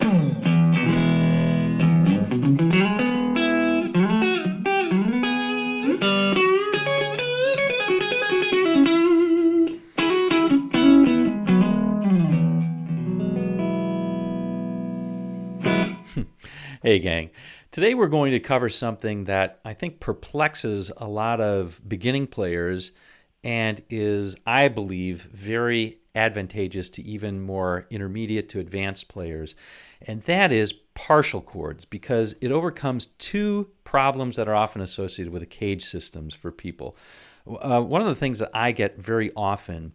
Hey gang, today we're going to cover something that I think perplexes a lot of beginning players and is, I believe, very advantageous to even more intermediate to advanced players, and that is partial chords, because it overcomes two problems that are often associated with the CAGED systems for people. One of the things that I get very often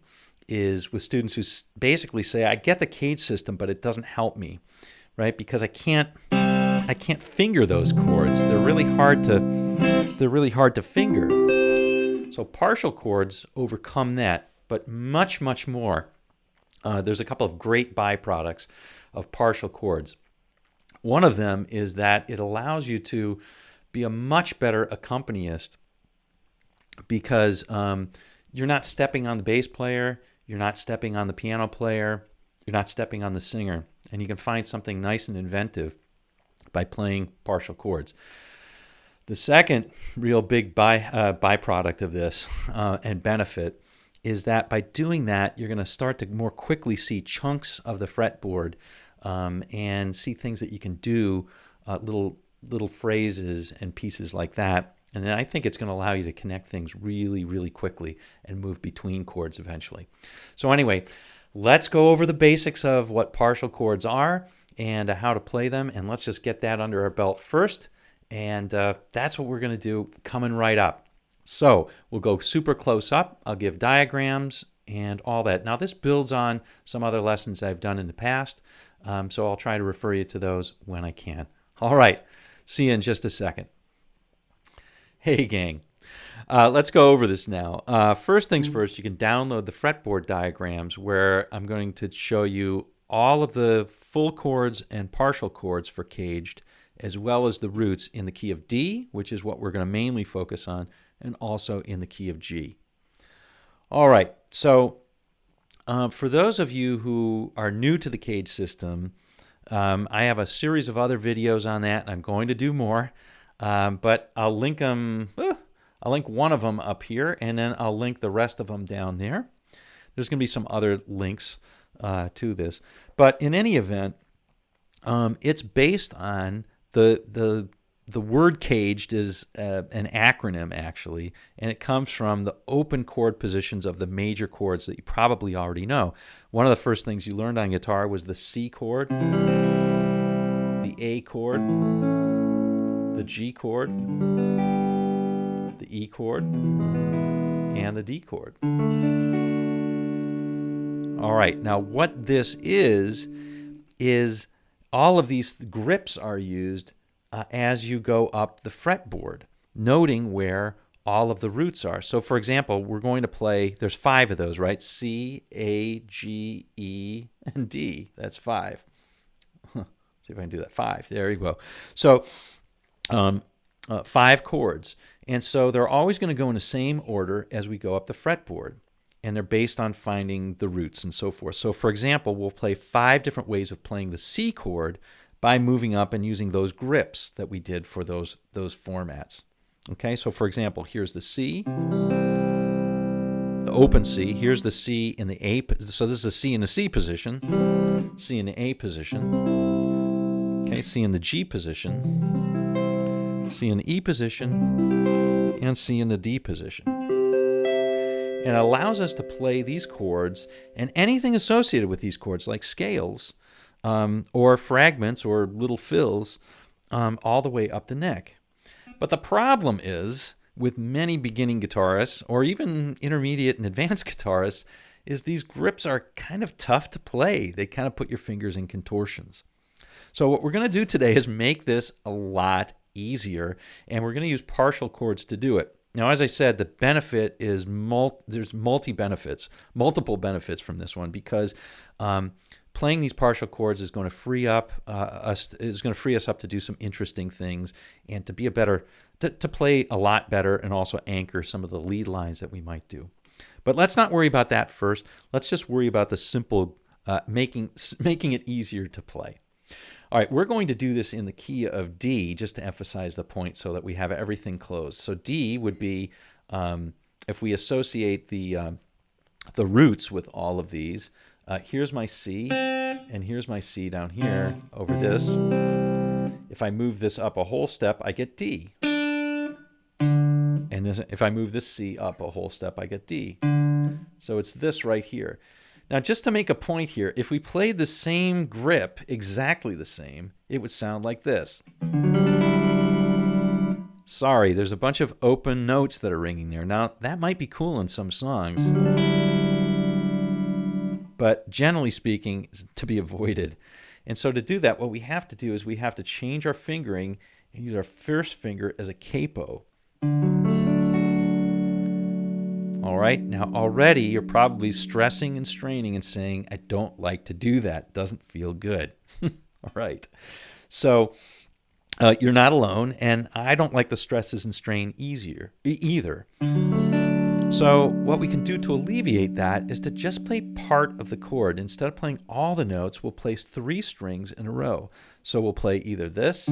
is with students who basically say, I get the CAGED system, but it doesn't help me, right? Because I can't finger those chords. They're really hard to finger. So partial chords overcome that, but much, much more. There's a couple of great byproducts of partial chords. One of them is that it allows you to be a much better accompanist because you're not stepping on the bass player, you're not stepping on the piano player, you're not stepping on the singer, and you can find something nice and inventive by playing partial chords. The second real big byproduct of this and benefit is that by doing that, you're going to start to more quickly see chunks of the fretboard and see things that you can do, little phrases and pieces like that. And then I think it's going to allow you to connect things really, really quickly and move between chords eventually. So anyway, let's go over the basics of what partial chords are and how to play them, and let's just get that under our belt first, and that's what we're going to do coming right up. So we'll go super close up. I'll give diagrams and all that. Now this builds on some other lessons I've done in the past, so I'll try to refer you to those when I can. All right, see you in just a second. Hey gang, let's go over this now. First things first, you can download the fretboard diagrams where I'm going to show you all of the full chords and partial chords for CAGED, as well as the roots in the key of D, which is what we're going to mainly focus on, and also in the key of G. All right, so for those of you who are new to the CAGED system, I have a series of other videos on that, and I'm going to do more, but I'll link them. I'll link one of them up here, and then I'll link the rest of them down there. There's going to be some other links to this, but in any event, it's based on the word CAGED is an acronym actually, and it comes from the open chord positions of the major chords that you probably already know. One of the first things you learned on guitar was the C chord, the A chord, the G chord, the E chord, and the D chord. All right, now what this is all of these grips are used as you go up the fretboard, noting where all of the roots are. So for example, we're going to play, there's 5 of those, right? C, A, G, E, and D. That's 5. See if I can do that. 5. There you go. So 5 chords. And so they're always going to go in the same order as we go up the fretboard. And they're based on finding the roots and so forth. So for example, we'll play 5 different ways of playing the C chord by moving up and using those grips that we did for those formats. Okay, so for example, here's the C, the open C. Here's the C in the A. So this is a C in the C position, C in the A position, okay, C in the G position, C in the E position, and C in the D position. And it allows us to play these chords and anything associated with these chords, like scales or fragments or little fills, all the way up the neck. But the problem is, with many beginning guitarists, or even intermediate and advanced guitarists, is these grips are kind of tough to play. They kind of put your fingers in contortions. So what we're going to do today is make this a lot easier, and we're going to use partial chords to do it. Now, as I said, the benefit is there's multiple benefits from this one, because playing these partial chords is going to free up us up to do some interesting things and to be to play a lot better, and also anchor some of the lead lines that we might do. But let's not worry about that first. Let's just worry about the simple making it easier to play. All right, we're going to do this in the key of D just to emphasize the point so that we have everything closed. So D would be, if we associate the roots with all of these, here's my C, and here's my C down here over this. If I move this up a whole step, I get D. And if I move this C up a whole step, I get D. So it's this right here. Now, just to make a point here, if we played the same grip, exactly the same, it would sound like this. Sorry, there's a bunch of open notes that are ringing there. Now, that might be cool in some songs, but generally speaking, it's to be avoided. And so to do that, what we have to do is we have to change our fingering and use our first finger as a capo. All right, now already you're probably stressing and straining and saying, I don't like to do that. It doesn't feel good. All right, so you're not alone, and I don't like the stresses and strain either. So what we can do to alleviate that is to just play part of the chord. Instead of playing all the notes, we'll place 3 strings in a row. So we'll play either this,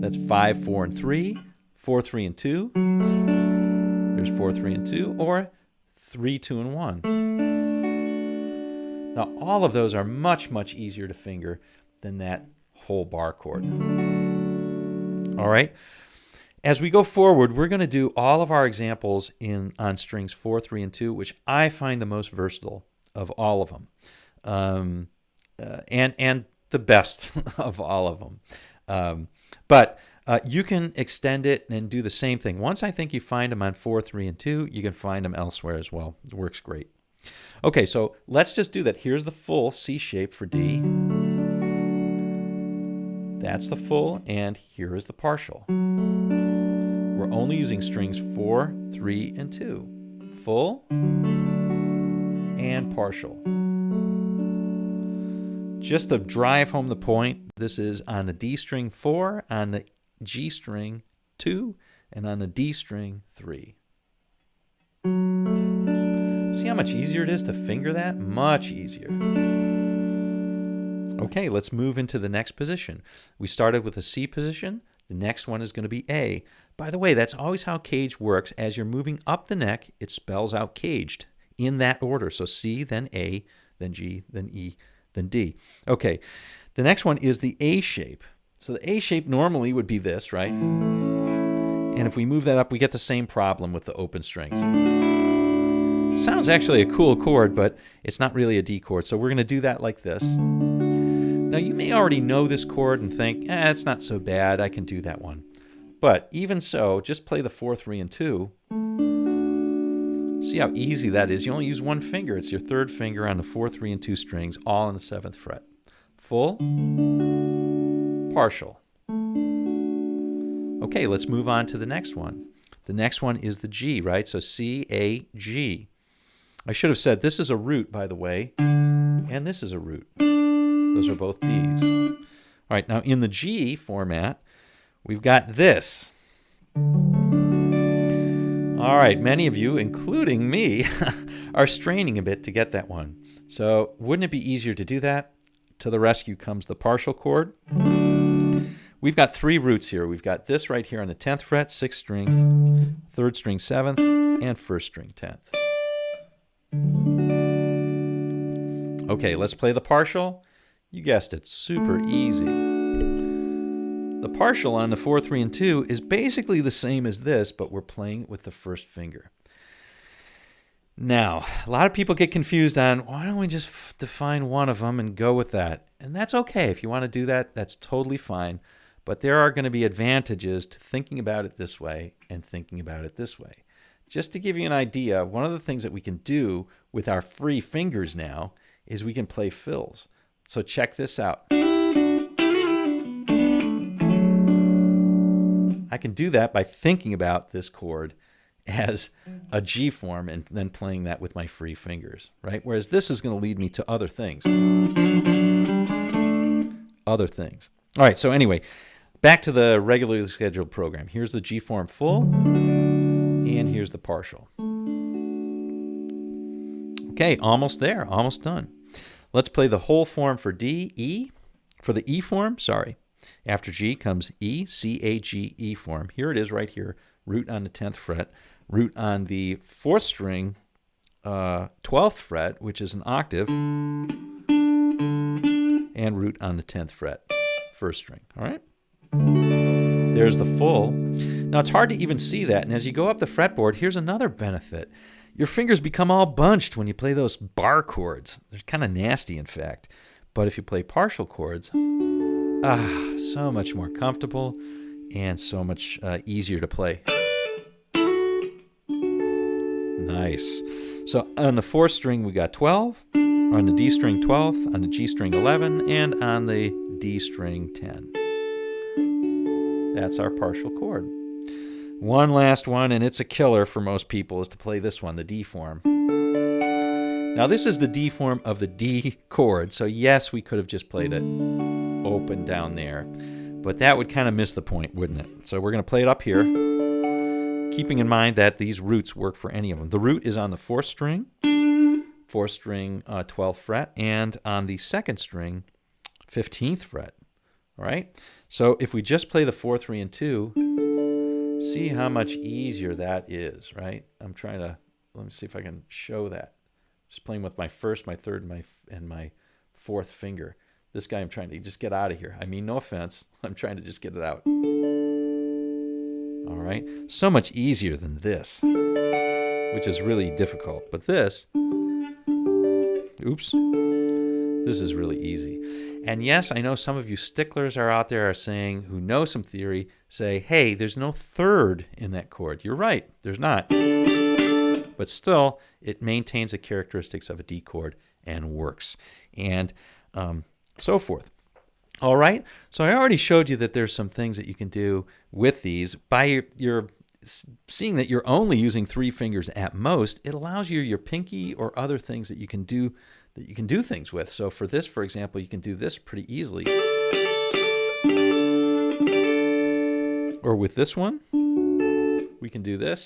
that's 5, 4, and 3, 4, 3, and 2, there's 4, 3, and 2, or 3, 2, and 1. Now all of those are much, much easier to finger than that whole bar chord. All right. As we go forward, we're going to do all of our examples on strings 4, 3, and 2, which I find the most versatile of all of them, and the best of all of them. But you can extend it and do the same thing. Once I think you find them on 4, 3, and 2, you can find them elsewhere as well. It works great. Okay, so let's just do that. Here's the full C shape for D. That's the full, and here is the partial. We're only using strings 4, 3, and 2. Full and partial. Just to drive home the point, this is on the D string 4, on the G string 2, and on the D string 3. See how much easier it is to finger that? Much easier. Okay, let's move into the next position. We started with a C position. The next one is going to be A. By the way, that's always how CAGED works. As you're moving up the neck, it spells out CAGED in that order. So C, then A, then G, then E, then D. Okay, the next one is the A shape. So the A shape normally would be this, right? And if we move that up, we get the same problem with the open strings. Sounds actually a cool chord, but it's not really a D chord. So we're going to do that like this. Now you may already know this chord and think, it's not so bad, I can do that one. But even so, just play the 4, 3, and 2. See how easy that is. You only use one finger. It's your third finger on the 4, 3, and 2 strings, all on the 7th fret. Full, partial. Okay, let's move on to the next one. The next one is the G, right? So C, A, G. I should have said this is a root, by the way, and this is a root. Those are both Ds. All right, now in the G format, we've got this. All right, many of you, including me, are straining a bit to get that one. So wouldn't it be easier to do that? To the rescue comes the partial chord. We've got 3 roots here. We've got this right here on the 10th fret, 6th string, 3rd string 7th, and 1st string 10th. Okay, let's play the partial. You guessed it, super easy. The partial on the 4, 3, and 2 is basically the same as this, but we're playing with the first finger. Now, a lot of people get confused on, why don't we just define one of them and go with that? And that's okay. If you want to do that, that's totally fine. But there are going to be advantages to thinking about it this way and thinking about it this way. Just to give you an idea, one of the things that we can do with our free fingers now is we can play fills. So check this out. I can do that by thinking about this chord as a G form and then playing that with my free fingers, right? Whereas this is going to lead me to other things. Other things. All right, so anyway, back to the regularly scheduled program. Here's the G form full, and here's the partial. Okay, almost there, almost done. Let's play the whole form for D, E. For the E form, sorry, after G comes E, C, A, G, E form. Here it is right here, root on the 10th fret, root on the 4th string, 12th fret, which is an octave, and root on the 10th fret, 1st string, all right? There's the full. Now, it's hard to even see that, and as you go up the fretboard, here's another benefit. Your fingers become all bunched when you play those bar chords. They're kind of nasty, in fact. But if you play partial chords, so much more comfortable and so much easier to play. Nice. So on the 4th string, we got 12. On the D string, 12th. On the G string, 11. And on the D string, 10. That's our partial chord. One last one, and it's a killer for most people, is to play this one, the D form. Now, this is the D form of the D chord, so yes, we could have just played it open down there, but that would kind of miss the point, wouldn't it? So we're going to play it up here, keeping in mind that these roots work for any of them. The root is on the 4th string, 12th fret, and on the 2nd string, 15th fret. All right? So if we just play the 4, 3, and 2, see how much easier that is, right? I'm trying to, let me see if I can show that. Just playing with my 1st, my 3rd, and my 4th finger. This guy I'm trying to just get out of here. I mean, no offense. I'm trying to just get it out. All right? So much easier than this, which is really difficult. But this, oops, this is really easy. And yes, I know some of you sticklers are out there are saying, who know some theory, say, hey, there's no 3rd in that chord. You're right, there's not. But still, it maintains the characteristics of a D chord and works. And so forth. All right, so I already showed you that there's some things that you can do with these. By your seeing that you're only using 3 fingers at most, it allows you your pinky or other things that you can do things with. So for this, for example, you can do this pretty easily. Or with this one, we can do this.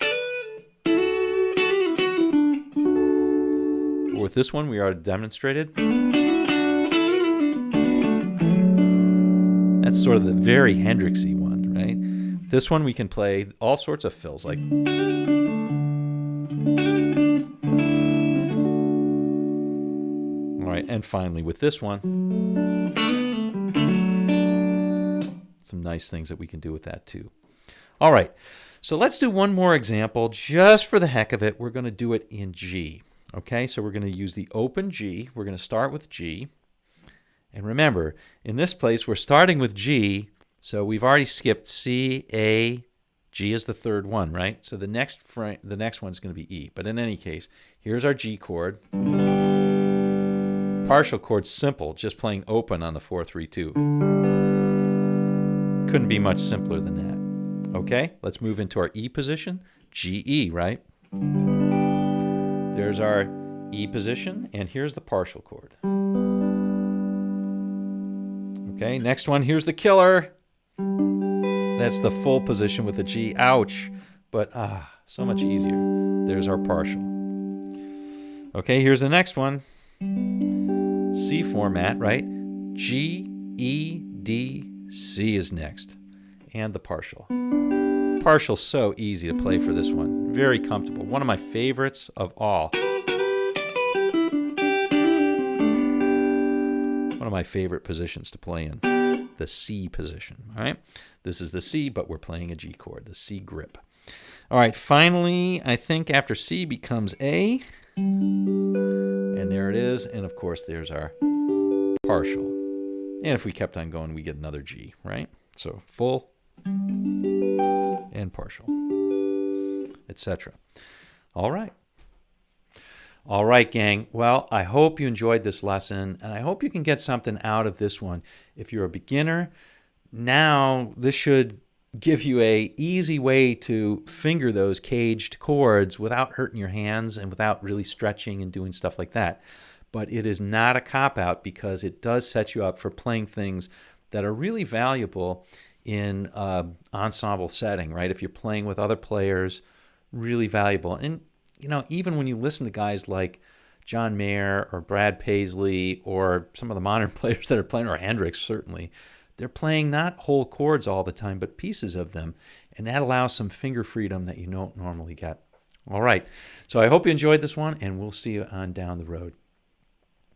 Or with this one, we already demonstrated. That's sort of the very Hendrixy one, right? This one we can play all sorts of fills, like and finally with this one, some nice things that we can do with that too. All right, so let's do one more example just for the heck of it. We're going to do it in G. Okay, so we're going to use the open G. We're going to start with G. And remember, in this place, we're starting with G, so we've already skipped C, A, G is the 3rd one, right? So the next one's going to be E. But in any case, here's our G chord. Partial chord's simple, just playing open on the 4, 3, 2. Couldn't be much simpler than that. Okay, let's move into our E position. G, E, right? There's our E position, and here's the partial chord. Okay, next one, here's the killer. That's the full position with the G. Ouch, but so much easier. There's our partial. Okay, here's the next one. C format, right? G, E, D, C is next. And the partial. Partial's so easy to play for this one. Very comfortable. One of my favorites of all. One of my favorite positions to play in. The C position, all right? This is the C, but we're playing a G chord, the C grip. All right, finally, I think after C becomes A. And there it is. And of course, there's our partial. And if we kept on going, we get another G, right? So full and partial, etc. All right. All right, gang. Well, I hope you enjoyed this lesson, and I hope you can get something out of this one. If you're a beginner, now this should give you an easy way to finger those caged chords without hurting your hands and without really stretching and doing stuff like that. But it is not a cop-out because it does set you up for playing things that are really valuable in ensemble setting, right? If you're playing with other players, really valuable. And, you know, even when you listen to guys like John Mayer or Brad Paisley or some of the modern players that are playing, or Hendrix certainly, they're playing not whole chords all the time, but pieces of them. And that allows some finger freedom that you don't normally get. All right. So I hope you enjoyed this one, and we'll see you on down the road.